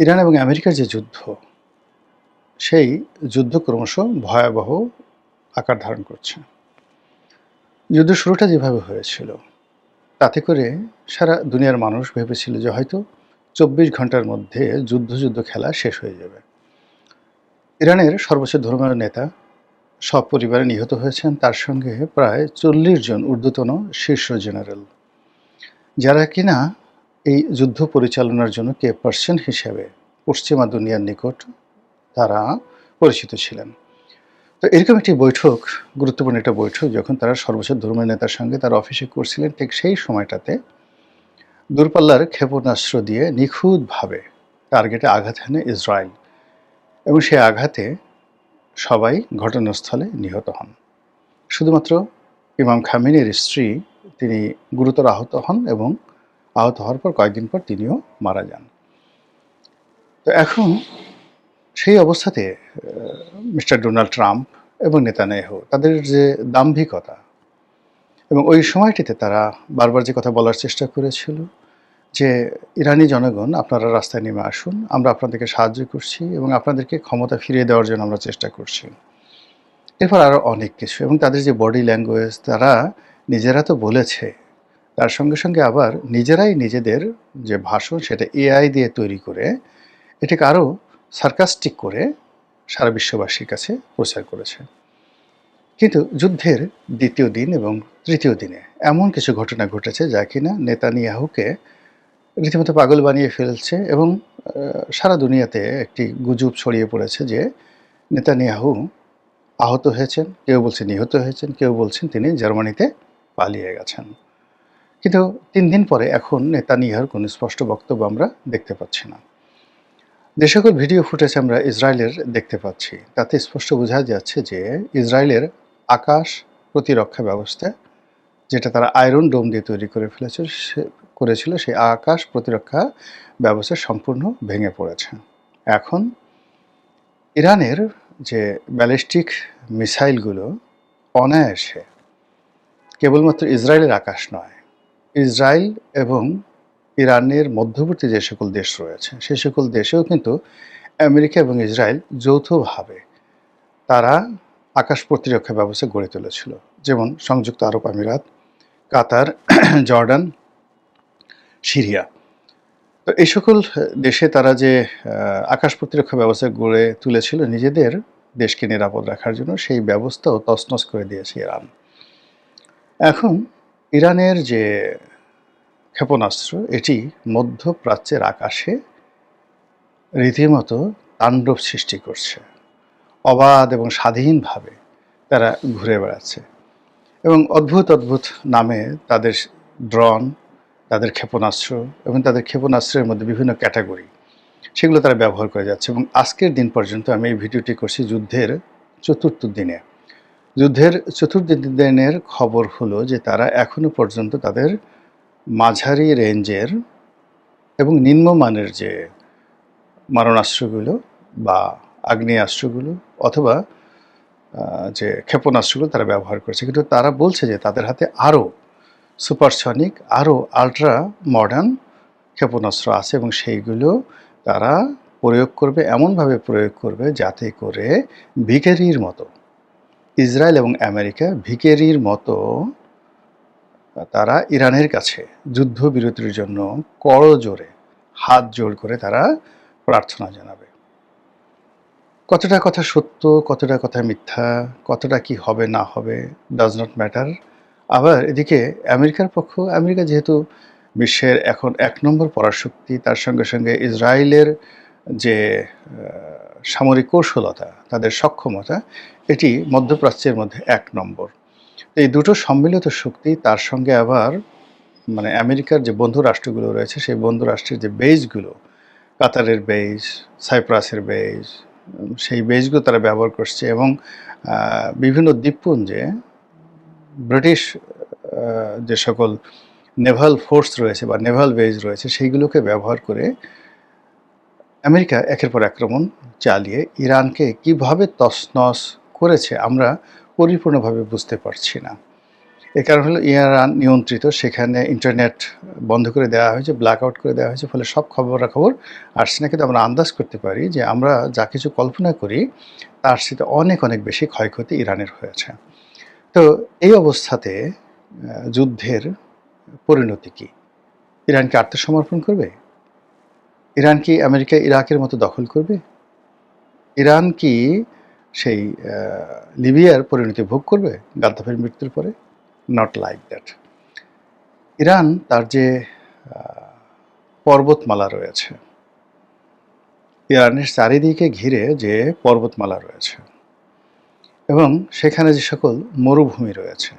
Iran এবং আমেরিকার যে যুদ্ধ, সেই যুদ্ধ ক্রমশ ভয়াবহ আকার ধারণ করছে। যুদ্ধ শুরুটা যেভাবে হয়েছিল, তাতে করে সারা দুনিয়ার মানুষ ভেবেছিল যে হয়তো ২৪ ঘন্টার মধ্যে যুদ্ধ খেলা শেষ হয়ে যাবে। ইরানের সর্বোচ্চ ধর্মীয় নেতা সপরিবারে নিহত হয়েছেন, তার সঙ্গে প্রায় ৪০ জন ঊর্ধ্বতন শীর্ষ জেনারেল, যারা কিনা এই যুদ্ধ পরিচালনার জন্য কে পার্সন হিসেবে পশ্চিমা দুনিয়ার নিকট তারা পরিচিত ছিলেন। তো এরকম একটি বৈঠক, গুরুত্বপূর্ণ একটা বৈঠক যখন তারা সর্বোচ্চ ধর্মীয় নেতার সঙ্গে তার অফিসে করছিলেন, ঠিক সেই সময়টাতে দূরপাল্লার ক্ষেপণাস্ত্র দিয়ে নিখুঁতভাবে টার্গেটে আঘাত হানে ইসরায়েল, এবং সেই আঘাতে সবাই ঘটনাস্থলে নিহত হন। শুধুমাত্র ইমাম খামেনির স্ত্রী, তিনি গুরুতর আহত হন এবং আহত হওয়ার পর কয়েকদিন পর তিনিও মারা যান। তো এখন সেই অবস্থাতে মিস্টার ডোনাল্ড ট্রাম্প এবং নেতানিয়াহু, তাদের যে দাম্ভিকতা, এবং ওই সময়টিতে তারা বারবার যে কথা বলার চেষ্টা করেছিল যে ইরানি জনগণ, আপনারা রাস্তায় নেমে আসুন, আমরা আপনাদেরকে সাহায্য করছি এবং আপনাদেরকে ক্ষমতা ফিরিয়ে দেওয়ার জন্য আমরা চেষ্টা করছি। এরপর আরও অনেক কিছু, এবং তাদের যে বডি ল্যাঙ্গুয়েজ, তারা নিজেরা তো বলেছে, তার সঙ্গে সঙ্গে আবার নিজেরাই নিজেদের যে ভাষণ, সেটা এআই দিয়ে তৈরি করে এটাকে আরও সার্কাস্টিক করে সারা বিশ্ববাসীর কাছে প্রচার করেছে। কিন্তু যুদ্ধের দ্বিতীয় দিন এবং তৃতীয় দিনে এমন কিছু ঘটনা ঘটেছে যা কিনা নেতানিয়াহুকে রীতিমতো পাগল বানিয়ে ফেলছে, এবং সারা দুনিয়াতে একটি গুজব ছড়িয়ে পড়েছে যে নেতানিয়াহু আহত হয়েছেন, কেউ বলছেন নিহত হয়েছেন, কেউ বলছেন তিনি জার্মানিতে পালিয়ে গেছেন। কিন্তু ৩ দিন পরে এখন নেতানিয়াহুর কোনো স্পষ্ট বক্তব্য আমরা দেখতে পাচ্ছি না। যে সকল ভিডিও ফুটেজ আমরা ইসরায়েলের দেখতে পাচ্ছি, তাতে স্পষ্ট বোঝা যাচ্ছে যে ইসরায়েলের আকাশ প্রতিরক্ষা ব্যবস্থা, যেটা তারা আয়রন ডোম দিয়ে তৈরি করে করেছিল, সেই আকাশ প্রতিরক্ষা ব্যবস্থা সম্পূর্ণ ভেঙে পড়েছে। এখন ইরানের যে ব্যালিস্টিক মিসাইলগুলো অনায়াসে কেবলমাত্র ইসরায়েলের আকাশ নয়, ইসরায়েল এবং ইরানের মধ্যবর্তী যে সকল দেশ রয়েছে, সে সকল দেশেও কিন্তু আমেরিকা এবং ইসরায়েল যৌথভাবে তারা আকাশ প্রতিরক্ষা ব্যবস্থা গড়ে তুলেছিল। যেমন সংযুক্ত আরব আমিরাত, কাতার, জর্ডান, সিরিয়া। তো এই সকল দেশে তারা যে আকাশ প্রতিরক্ষা ব্যবস্থা গড়ে তুলেছিল নিজেদের দেশকে নিরাপদ রাখার জন্য, সেই ব্যবস্থাও তছনছ করে দিয়েছে ইরান। এখন ইরানের যে ক্ষেপণাস্ত্র, এটি মধ্যপ্রাচ্যের আকাশে রীতিমতো তাণ্ডব সৃষ্টি করছে। অবাধ এবং স্বাধীনভাবে তারা ঘুরে বেড়াচ্ছে, এবং অদ্ভুত অদ্ভুত নামে তাদের ড্রোন, তাদের ক্ষেপণাস্ত্র এবং তাদের ক্ষেপণাস্ত্রের মধ্যে বিভিন্ন ক্যাটাগরি, সেগুলো তারা ব্যবহার করে যাচ্ছে। এবং আজকের দিন পর্যন্ত, আমি এই ভিডিওটি করছি যুদ্ধের চতুর্থ দিনে, যুদ্ধের চতুর্থ দিনের খবর হলো যে তারা এখনো পর্যন্ত তাদের মাঝারি রেঞ্জের এবং নিম্নমানের যে মারণাস্ত্রগুলো বা আগ্নেয়াস্ত্রগুলো অথবা যে ক্ষেপণাস্ত্রগুলো তারা ব্যবহার করছে, কিন্তু তারা বলছে যে তাদের হাতে আরও সুপারসনিক, আরও আলট্রা মডার্ন ক্ষেপণাস্ত্র আছে, এবং সেইগুলো তারা প্রয়োগ করবে, এমনভাবে প্রয়োগ করবে যাতে করে ভিখারির মতো ইসরায়েল এবং আমেরিকা ভিখারির মতো তারা ইরানের কাছে যুদ্ধবিরতির জন্য করজোড়ে হাত জোড় করে তারা প্রার্থনা জানাবে। কতটা কথা সত্য, কতটা কথা মিথ্যা, কতটা কি হবে না হবে, ডাজ নট ম্যাটার। আবার এদিকে আমেরিকার পক্ষ, আমেরিকা যেহেতু বিশ্বের এখন ১ নম্বর পরাশক্তি, তার সঙ্গে সঙ্গে ইসরায়েলের যে সামরিক কৌশলতা, তাদের সক্ষমতা, এটি মধ্যপ্রাচ্যের মধ্যে ১ নম্বর। এই দুটো সম্মিলিত শক্তি, তার সঙ্গে আবার মানে আমেরিকার যে বন্ধু রাষ্ট্রগুলো রয়েছে, সেই বন্ধু রাষ্ট্রের যে বেসগুলো, কাতারের বেস, সাইপ্রাসের বেস, সেই বেসগুলো তারা ব্যবহার করছে, এবং বিভিন্ন দ্বীপপুঞ্জে ব্রিটিশ যে সকল নেভাল ফোর্স রয়েছে বা নেভাল বেস রয়েছে, সেইগুলোকে ব্যবহার করে আমেরিকা একের পর আক্রমণ চালিয়ে ইরানকে কিভাবে তছনছ করেছে আমরা পরিপূর্ণভাবে বুঝতে পারছি না। এর কারণ হলো ইরান নিয়ন্ত্রিত, সেখানে ইন্টারনেট বন্ধ করে দেওয়া হয়েছে, ব্ল্যাক আউট করে দেওয়া হয়েছে, ফলে সব খবরাখবর আসছে না। কিন্তু আমরা আন্দাজ করতে পারি যে আমরা যা কিছু কল্পনা করি তার সাথে অনেক অনেক বেশি ক্ষয়ক্ষতি ইরানের হয়েছে। তো এই অবস্থাতে যুদ্ধের পরিণতি কী? ইরান কি আত্মসমর্পণ করবে? ইরান কি আমেরিকা ইরাকের মতো দখল করবে? ইরান কি সেই লিবিয়ার পরিণতি ভোগ করবে গাদ্দাফির মৃত্যুর পরে? Not like that. ইরান তার যে পর্বতমালা রয়েছে, ইরানের চারিদিকে ঘিরে যে পর্বতমালা রয়েছে এবং সেখানে যে সকল মরুভূমি রয়েছে,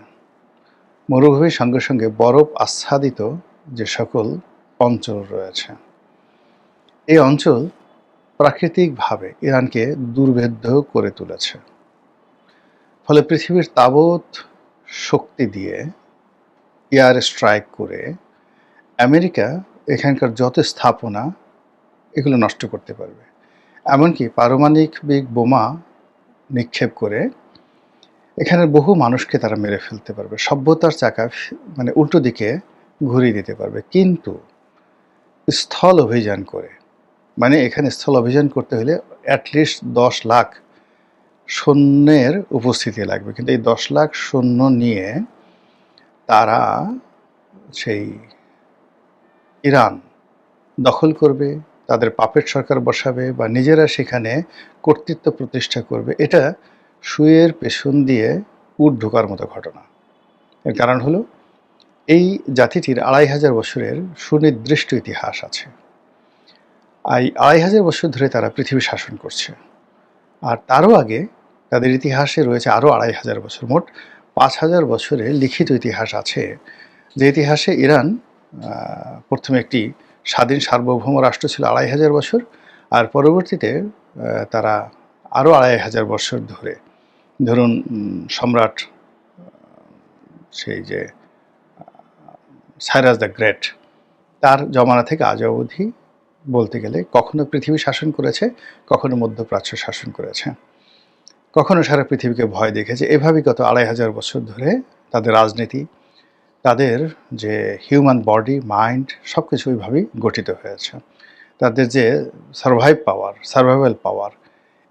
মরুভূমির সঙ্গে সঙ্গে বরফ আচ্ছাদিত যে সকল অঞ্চল রয়েছে, এই অঞ্চল প্রাকৃতিকভাবে ইরানকে দুর্ভেদ্য করে তুলেছে। ফলে পৃথিবীর তাবৎ শক্তি দিয়ে এয়ার স্ট্রাইক করে আমেরিকা এখানকার যত স্থাপনা এগুলো নষ্ট করতে পারবে। এমনকি পারমাণবিক বোমা নিক্ষেপ করে এখানের বহু মানুষকে তারা মেরে ফেলতে পারবে, সভ্যতার চাকা মানে উল্টো দিকে ঘুরিয়ে দিতে পারবে। কিন্তু স্থল অভিযান করে, মানে এখানে স্থল অভিযান করতে হলে অ্যাটলিস্ট 10 লাখ সৈন্যের উপস্থিতি লাগবে। কিন্তু এই 10 লাখ সৈন্য নিয়ে তারা সেই ইরান দখল করবে, তাদের পাপেট সরকার বসাবে বা নিজেরা সেখানে কর্তৃত্ব প্রতিষ্ঠা করবে, এটা শুয়ের পেছন দিয়ে উট ঢোকার মতো ঘটনা। এর কারণ হলো এই জাতিটির 2500 বছরের সুনির্দিষ্ট ইতিহাস আছে। এই 2500 বছর ধরে তারা পৃথিবী শাসন করছে। আর তারও আগে তাদের ইতিহাসে রয়েছে আরও 2500 বছর, মোট 5000 বছরের লিখিত ইতিহাস আছে। যে ইতিহাসে ইরান প্রথমে একটি স্বাধীন সার্বভৌম রাষ্ট্র ছিল 2500 বছর, আর পরবর্তীতে তারা আরও 2500 বছর ধরে, ধরুন সম্রাট সেই যে সাইরাস দ্য গ্রেট, তার জমানা থেকে আজ অবধি বলতে গেলে কখনো পৃথিবী শাসন করেছে, কখনো মধ্যপ্রাচ্য শাসন করেছে, কখনো সারা পৃথিবীকে ভয় দেখেছে। এভাবেই গত 2500 বছর ধরে তাদের রাজনীতি, তাদের যে হিউম্যান বডি, মাইন্ড সব কিছু ওইভাবেই গঠিত হয়েছে। তাদের যে সার্ভাইভাল পাওয়ার,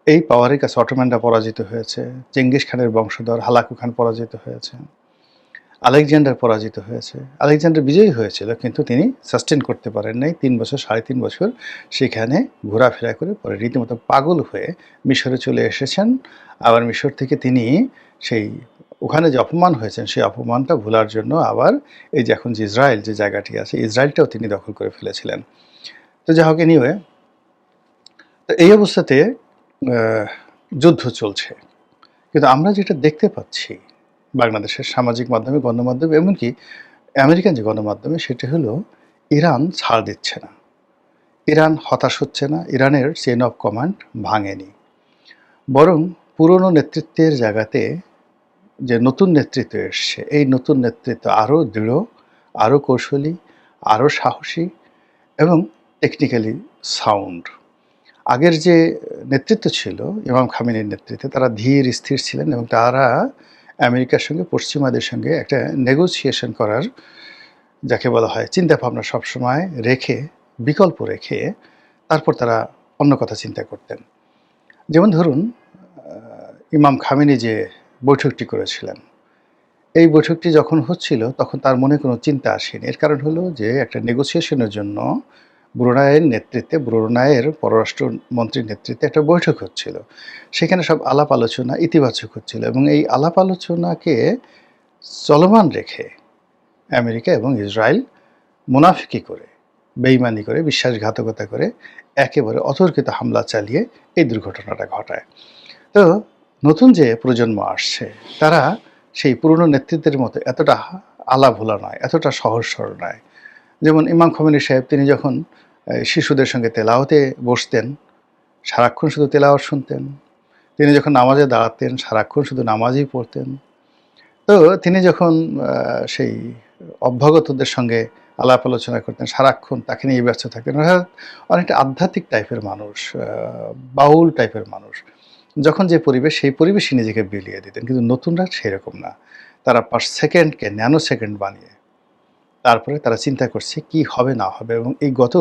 এই পাওয়ারের কাছে অটোম্যানরা পরাজিত হয়েছে, চেঙ্গিস খানের বংশধর হালাকু খান পরাজিত হয়েছে, আলেকজান্ডার পরাজিত হয়েছে। আলেকজান্ডার বিজয়ী হয়েছিল, কিন্তু তিনি সাস্টেন করতে পারেন নাই। 3 বছর 3.5 বছর সেখানে ঘোরাফেরা করে পরে রীতিমতো পাগল হয়ে মিশরে চলে এসেছেন। আবার মিশর থেকে তিনি সেই ওখানে যে অপমান হয়েছেন সেই অপমানটা ভোলার জন্য আবার এই যে এখন যে ইসরায়েল যে জায়গাটি আছে, ইসরায়েলটাও তিনি দখল করে ফেলেছিলেন। তো যা হোক, এনিওয়ে, তো এই অবস্থাতে যুদ্ধ চলছে। কিন্তু আমরা যেটা দেখতে পাচ্ছি বাংলাদেশের সামাজিক মাধ্যমে, গণমাধ্যমে, এমনকি আমেরিকান যে গণমাধ্যমে, সেটা হলো ইরান ছাড় দিচ্ছে না, ইরান হতাশ হচ্ছে না, ইরানের চেইন অফ কমান্ড ভাঙেনি, বরং পুরনো নেতৃত্বের জায়গাতে যে নতুন নেতৃত্ব এসছে, এই নতুন নেতৃত্ব আরও দৃঢ়, আরও কৌশলী, আরও সাহসী এবং টেকনিক্যালি সাউন্ড। আগের যে নেতৃত্ব ছিল ইমাম খামেনির নেতৃত্বে, তারা ধীর স্থির ছিলেন এবং তারা আমেরিকার সঙ্গে, পশ্চিমাদের সঙ্গে একটা নেগোসিয়েশন করার, যাকে বলা হয় চিন্তাভাবনা, সবসময় রেখে, বিকল্প রেখে তারপর তারা অন্য কথা চিন্তা করতেন। যেমন ধরুন ইমাম খামেনি যে বৈঠকটি করেছিলেন, এই বৈঠকটি যখন হচ্ছিল তখন তার মনে কোনো চিন্তা আসেনি। এর কারণ হলো যে একটা নেগোসিয়েশনের জন্য ব্রুনাইয়ের নেতৃত্বে, ব্রুনাইয়ের পররাষ্ট্রমন্ত্রীর নেতৃত্বে একটা বৈঠক হচ্ছিল। সেখানে সব আলাপ আলোচনা ইতিবাচক হচ্ছিল এবং এই আলাপ আলোচনাকে চলমান রেখে আমেরিকা এবং ইসরায়েল মুনাফিকি করে, বেইমানি করে, বিশ্বাসঘাতকতা করে একেবারে অতর্কিত হামলা চালিয়ে এই দুর্ঘটনাটা ঘটায়। তো নতুন যে প্রজন্ম আসছে, তারা সেই পুরনো নেতৃত্বের মতো এতটা আলাভোলা নয়, এতটা সহজ সরল নয়। যেমন ইমাম খোমেনি সাহেব, তিনি যখন শিশুদের সঙ্গে তেলাওয়াতে বসতেন, সারাক্ষণ শুধু তেলাওয়াত শুনতেন। তিনি যখন নামাজে দাঁড়াতেন, সারাক্ষণ শুধু নামাজই পড়তেন। তো তিনি যখন সেই অভ্যাগতদের সঙ্গে আলাপ আলোচনা করতেন, সারাক্ষণ তাকে নিয়ে ব্যস্ত থাকতেন। অর্থাৎ অনেকটা আধ্যাত্মিক টাইপের মানুষ, বাউল টাইপের মানুষ। যখন যে পরিবেশ, সেই পরিবেশে নিজেকে বিলিয়ে দিতেন। কিন্তু নতুনরা সেরকম না, তারা পার সেকেন্ডকে ন্যানো সেকেন্ড বানিয়ে তারপরে তারা চিন্তা করছে কি হবে না হবে। এবং এই গত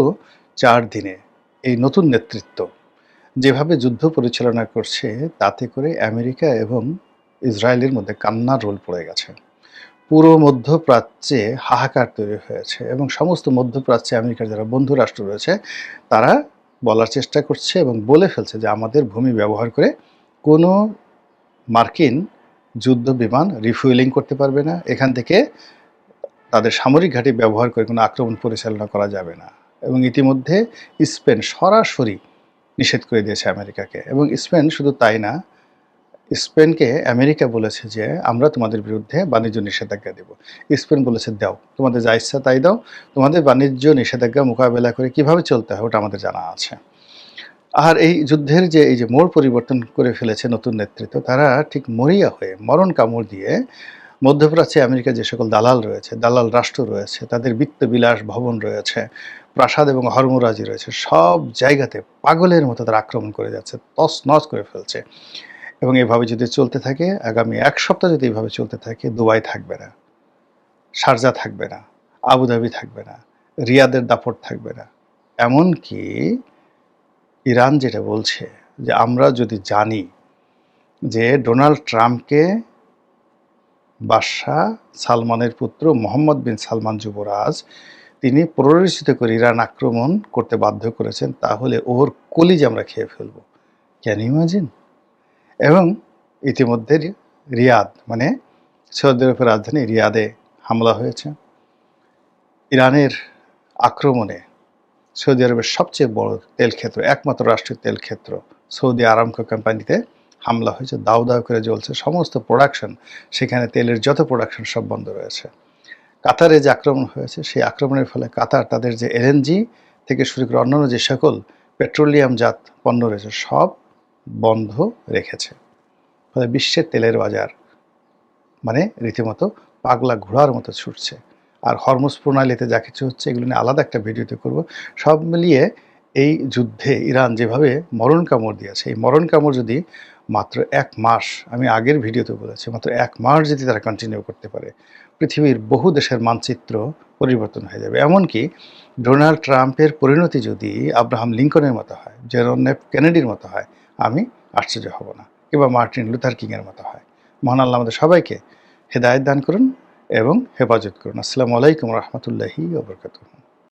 4 দিনে এই নতুন নেতৃত্ব যেভাবে যুদ্ধ পরিচালনা করছে, তাতে করে আমেরিকা এবং ইসরায়েলের মধ্যে কান্নার রোল পড়ে গেছে। পুরো মধ্যপ্রাচ্যে হাহাকার তৈরি হয়েছে এবং সমস্ত মধ্যপ্রাচ্যে আমেরিকার যারা বন্ধু রাষ্ট্র রয়েছে তারা বলার চেষ্টা করছে এবং বলে ফেলছে যে আমাদের ভূমি ব্যবহার করে কোনো মার্কিন যুদ্ধ বিমান রিফুয়েলিং করতে পারবে না, এখান থেকে তাদের সামরিক ঘাঁটি ব্যবহার করে কোনো আক্রমণ পরিচালনা করা যাবে না। এবং ইতিমধ্যে স্পেন সরাসরি নিষেধ করে দিয়েছে আমেরিকাকে। এবং স্পেন শুধু তাই না, স্পেনকে আমেরিকা বলেছে যে আমরা তোমাদের বিরুদ্ধে বাণিজ্য নিষেধাজ্ঞা দেব। স্পেন বলেছে দাও, তোমাদের যা ইচ্ছা তাই দাও, তোমাদের বাণিজ্য নিষেধাজ্ঞা মোকাবেলা করে কিভাবে চলতে হয় ওটা আমাদের জানা আছে। আর এই যুদ্ধের যে এই যে মোড় পরিবর্তন করে ফেলেছে নতুন নেতৃত্ব, তারা ঠিক মরিয়া হয়ে মরণ কামড় দিয়ে মধ্যপ্রাচ্যে আমেরিকার যে সকল দালাল রয়েছে, দালাল রাষ্ট্র রয়েছে, তাদের বিত্তবিলাস ভবন রয়েছে, প্রাসাদ এবং হর্মরাজি রয়েছে, সব জায়গাতে পাগলের মতো তারা আক্রমণ করে যাচ্ছে, তছনছ করে ফেলছে। এবং এভাবে যদি চলতে থাকে, আগামী 1 সপ্তাহ যদি এভাবে চলতে থাকে, দুবাই থাকবে না, শারজা থাকবে না, আবুধাবি থাকবে না, রিয়াদের দাপট থাকবে না। এমনকি ইরান যেটা বলছে যে আমরা যদি জানি যে ডোনাল্ড ট্রাম্পকে বাদশাহ সালমানের পুত্র মোহাম্মদ বিন সালমান যুবরাজ তিনি প্ররোচিত করে ইরান আক্রমণ করতে বাধ্য করেছেন, তাহলে ওর কলিজা আমরা খেয়ে ফেলব। Can you imagine? এবং ইতিমধ্যে রিয়াদ মানে সৌদি আরবের রাজধানী রিয়াদে হামলা হয়েছে। ইরানের আক্রমণে সৌদি আরবের সবচেয়ে বড় তেল ক্ষেত্র, একমাত্র রাষ্ট্রীয় তেল ক্ষেত্র সৌদি আরামকো কোম্পানিতে হামলা হয়েছে, দাউ দাউ করে জ্বলছে সমস্ত প্রোডাকশন, সেখানে তেলের যত প্রোডাকশন সব বন্ধ রয়েছে। কাতারে যে আক্রমণ হয়েছে, সেই আক্রমণের ফলে কাতার তাদের যে এলএনজি থেকে শুরু করে অন্যান্য যে সকল পেট্রোলিয়ামজাত পণ্য রয়েছে সব বন্ধ রেখেছে। ফলে বিশ্বের তেলের বাজার মানে রীতিমতো পাগলা ঘোড়ার মতো ছুটছে। আর হরমুজ প্রণালীতে যা কিছু হচ্ছে এগুলো নিয়ে আলাদা একটা ভিডিওতে করব। সব মিলিয়ে এই যুদ্ধে ইরান যেভাবে মরণ কামড় দিয়েছে, এই মরণ কামড় যদি মাত্র 1 মাস, আমি আগের ভিডিওতে বলেছি, মাত্র 1 মাস যদি তারা কন্টিনিউ করতে পারে, পৃথিবীর বহু দেশের মানচিত্র পরিবর্তন হয়ে যাবে। এমনকি ডোনাল্ড ট্রাম্পের পরিণতি যদি আব্রাহাম লিঙ্কনের মতো হয়, জেরন এফ কেনেডির মতো হয়, আমি আশ্চর্য হব না, কিংবা মার্টিন লুথার কিংয়ের মতো হয়। মহান আল্লাহ আমাদের সবাইকে হেদায়েত দান করুন এবং হেফাজত করুন। আসসালামু আলাইকুম রহমতুল্লাহি ওয়া বারাকাতুহু।